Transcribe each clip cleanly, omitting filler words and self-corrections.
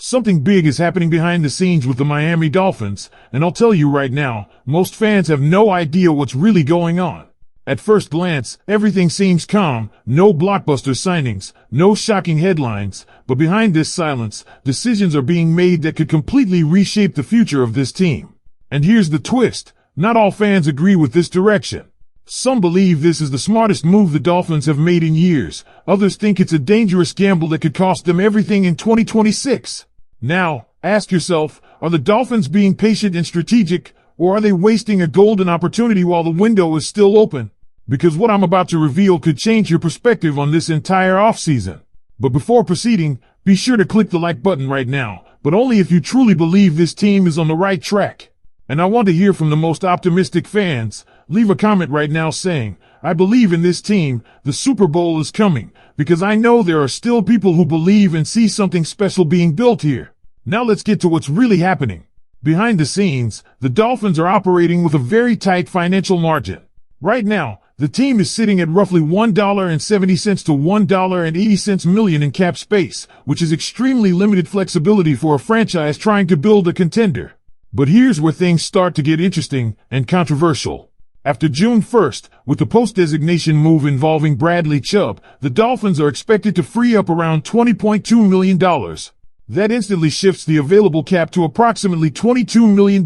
Something big is happening behind the scenes with the Miami Dolphins, and I'll tell you right now, most fans have no idea what's really going on. At first glance, everything seems calm, no blockbuster signings, no shocking headlines, but behind this silence, decisions are being made that could completely reshape the future of this team. And here's the twist, not all fans agree with this direction. Some believe this is the smartest move the Dolphins have made in years, others think it's a dangerous gamble that could cost them everything in 2026. Now, ask yourself, are the Dolphins being patient and strategic, or are they wasting a golden opportunity while the window is still open? Because what I'm about to reveal could change your perspective on this entire offseason. But before proceeding, be sure to click the like button right now, but only if you truly believe this team is on the right track. And I want to hear from the most optimistic fans. Leave a comment right now saying, I believe in this team, the Super Bowl is coming, because I know there are still people who believe and see something special being built here. Now let's get to what's really happening. Behind the scenes, the Dolphins are operating with a very tight financial margin. Right now, the team is sitting at roughly $1.70 to $1.80 million in cap space, which is extremely limited flexibility for a franchise trying to build a contender. But here's where things start to get interesting and controversial. After June 1st, with the post-designation move involving Bradley Chubb, the Dolphins are expected to free up around $20.2 million. That instantly shifts the available cap to approximately $22 million.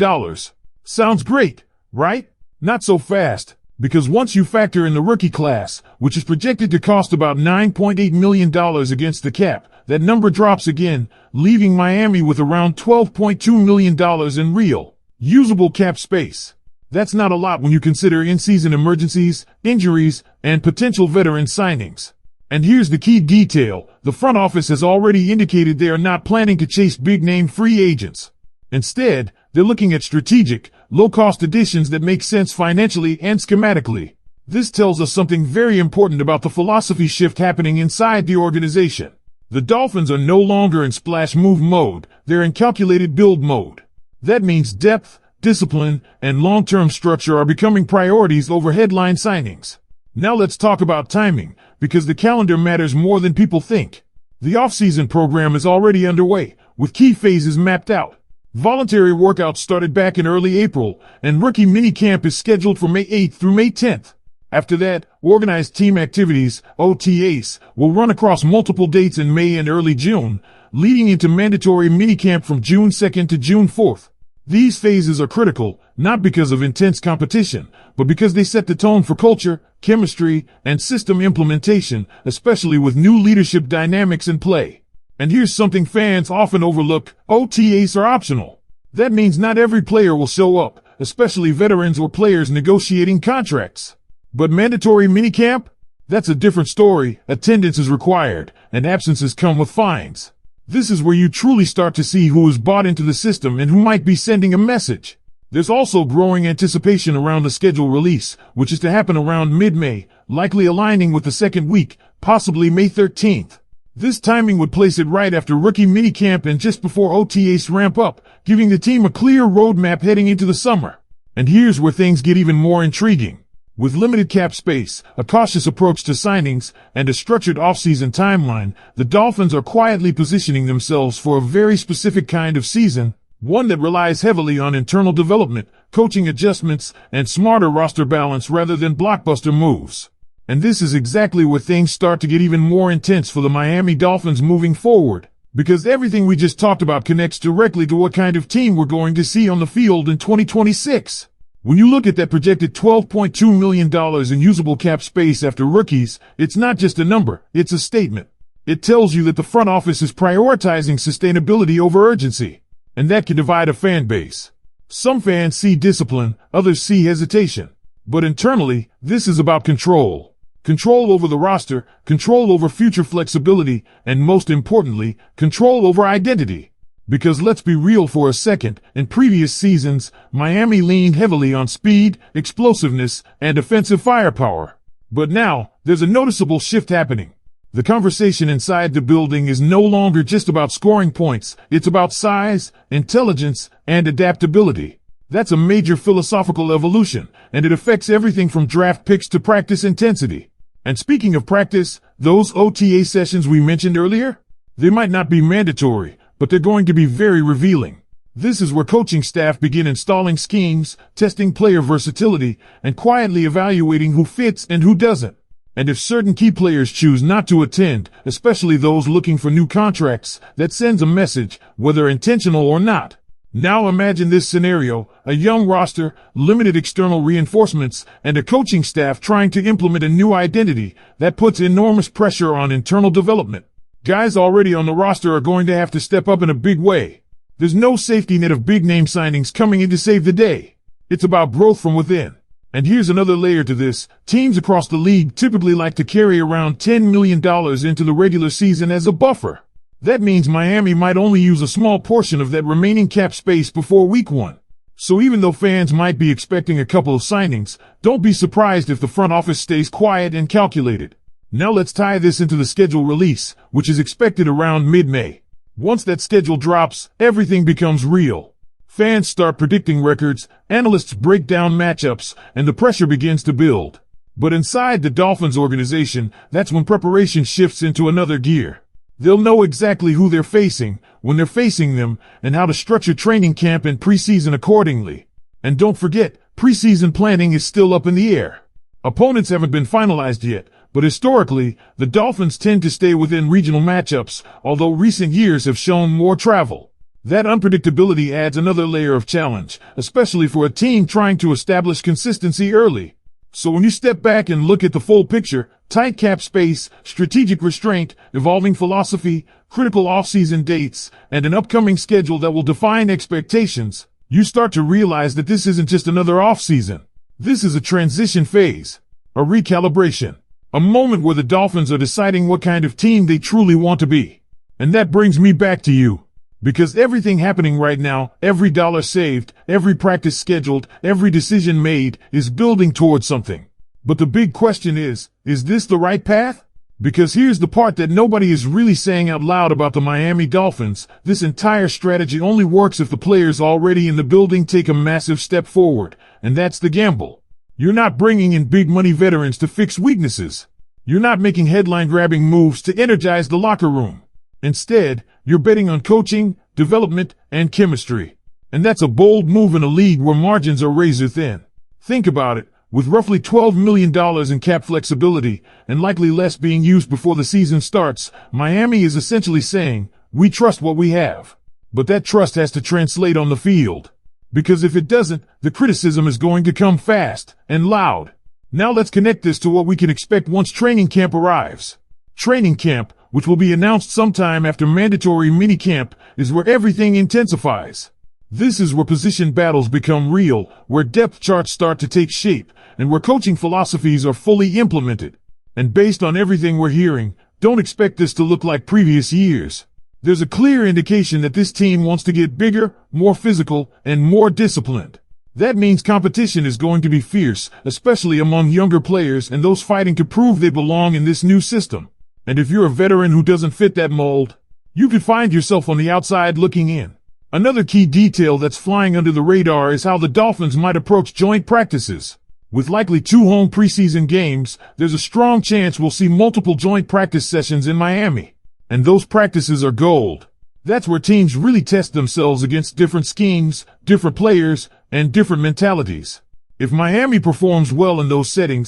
Sounds great, right? Not so fast. Because once you factor in the rookie class, which is projected to cost about $9.8 million against the cap, that number drops again, leaving Miami with around $12.2 million in real, usable cap space. That's not a lot when you consider in-season emergencies, injuries, and potential veteran signings. And here's the key detail. The front office has already indicated they are not planning to chase big-name free agents. Instead, they're looking at strategic, low-cost additions that make sense financially and schematically. This tells us something very important about the philosophy shift happening inside the organization. The Dolphins are no longer in splash move mode, they're in calculated build mode. That means depth, discipline, and long-term structure are becoming priorities over headline signings. Now let's talk about timing, because the calendar matters more than people think. The offseason program is already underway, with key phases mapped out. Voluntary workouts started back in early April, and rookie minicamp is scheduled for May 8th through May 10th. After that, organized team activities, OTAs, will run across multiple dates in May and early June, leading into mandatory minicamp from June 2nd to June 4th. These phases are critical, not because of intense competition, but because they set the tone for culture, chemistry, and system implementation, especially with new leadership dynamics in play. And here's something fans often overlook, OTAs are optional. That means not every player will show up, especially veterans or players negotiating contracts. But mandatory minicamp? That's a different story. Attendance is required, and absences come with fines. This is where you truly start to see who is bought into the system and who might be sending a message. There's also growing anticipation around the schedule release, which is to happen around mid-May, likely aligning with the second week, possibly May 13th. This timing would place it right after rookie minicamp and just before OTAs ramp up, giving the team a clear roadmap heading into the summer. And here's where things get even more intriguing. With limited cap space, a cautious approach to signings, and a structured offseason timeline, the Dolphins are quietly positioning themselves for a very specific kind of season, one that relies heavily on internal development, coaching adjustments, and smarter roster balance rather than blockbuster moves. And this is exactly where things start to get even more intense for the Miami Dolphins moving forward, because everything we just talked about connects directly to what kind of team we're going to see on the field in 2026. When you look at that projected $12.2 million in usable cap space after rookies, it's not just a number, it's a statement. It tells you that the front office is prioritizing sustainability over urgency, and that can divide a fan base. Some fans see discipline, others see hesitation. But internally, this is about control. Control over the roster, control over future flexibility, and most importantly, control over identity. Because let's be real for a second, in previous seasons, Miami leaned heavily on speed, explosiveness, and offensive firepower. But now, there's a noticeable shift happening. The conversation inside the building is no longer just about scoring points, it's about size, intelligence, and adaptability. That's a major philosophical evolution, and it affects everything from draft picks to practice intensity. And speaking of practice, those OTA sessions we mentioned earlier, they might not be mandatory, but they're going to be very revealing. This is where coaching staff begin installing schemes, testing player versatility, and quietly evaluating who fits and who doesn't. And if certain key players choose not to attend, especially those looking for new contracts, that sends a message, whether intentional or not. Now imagine this scenario: a young roster, limited external reinforcements, and a coaching staff trying to implement a new identity that puts enormous pressure on internal development. Guys already on the roster are going to have to step up in a big way. There's no safety net of big-name signings coming in to save the day. It's about growth from within. And here's another layer to this. Teams across the league typically like to carry around $10 million into the regular season as a buffer. That means Miami might only use a small portion of that remaining cap space before week 1. So even though fans might be expecting a couple of signings, don't be surprised if the front office stays quiet and calculated. Now let's tie this into the schedule release, which is expected around mid-May. Once that schedule drops, everything becomes real. Fans start predicting records, analysts break down matchups, and the pressure begins to build. But inside the Dolphins organization, that's when preparation shifts into another gear. They'll know exactly who they're facing, when they're facing them, and how to structure training camp and preseason accordingly. And don't forget, preseason planning is still up in the air. Opponents haven't been finalized yet, but historically, the Dolphins tend to stay within regional matchups, although recent years have shown more travel. That unpredictability adds another layer of challenge, especially for a team trying to establish consistency early. So when you step back and look at the full picture, tight cap space, strategic restraint, evolving philosophy, critical offseason dates, and an upcoming schedule that will define expectations, you start to realize that this isn't just another offseason. This is a transition phase, a recalibration, a moment where the Dolphins are deciding what kind of team they truly want to be. And that brings me back to you. Because everything happening right now, every dollar saved, every practice scheduled, every decision made, is building towards something. But the big question is this the right path? Because here's the part that nobody is really saying out loud about the Miami Dolphins. This entire strategy only works if the players already in the building take a massive step forward. And that's the gamble. You're not bringing in big money veterans to fix weaknesses. You're not making headline-grabbing moves to energize the locker room. Instead, you're betting on coaching, development, and chemistry. And that's a bold move in a league where margins are razor thin. Think about it. With roughly $12 million in cap flexibility, and likely less being used before the season starts, Miami is essentially saying, we trust what we have. But that trust has to translate on the field. Because if it doesn't, the criticism is going to come fast and loud. Now let's connect this to what we can expect once training camp arrives. Training camp, which will be announced sometime after mandatory minicamp, is where everything intensifies. This is where position battles become real, where depth charts start to take shape, and where coaching philosophies are fully implemented. And based on everything we're hearing, don't expect this to look like previous years. There's a clear indication that this team wants to get bigger, more physical, and more disciplined. That means competition is going to be fierce, especially among younger players and those fighting to prove they belong in this new system. And if you're a veteran who doesn't fit that mold, you could find yourself on the outside looking in. Another key detail that's flying under the radar is how the Dolphins might approach joint practices. With likely 2 home preseason games, there's a strong chance we'll see multiple joint practice sessions in Miami. And those practices are gold. That's where teams really test themselves against different schemes, different players, and different mentalities. If Miami performs well in those settings,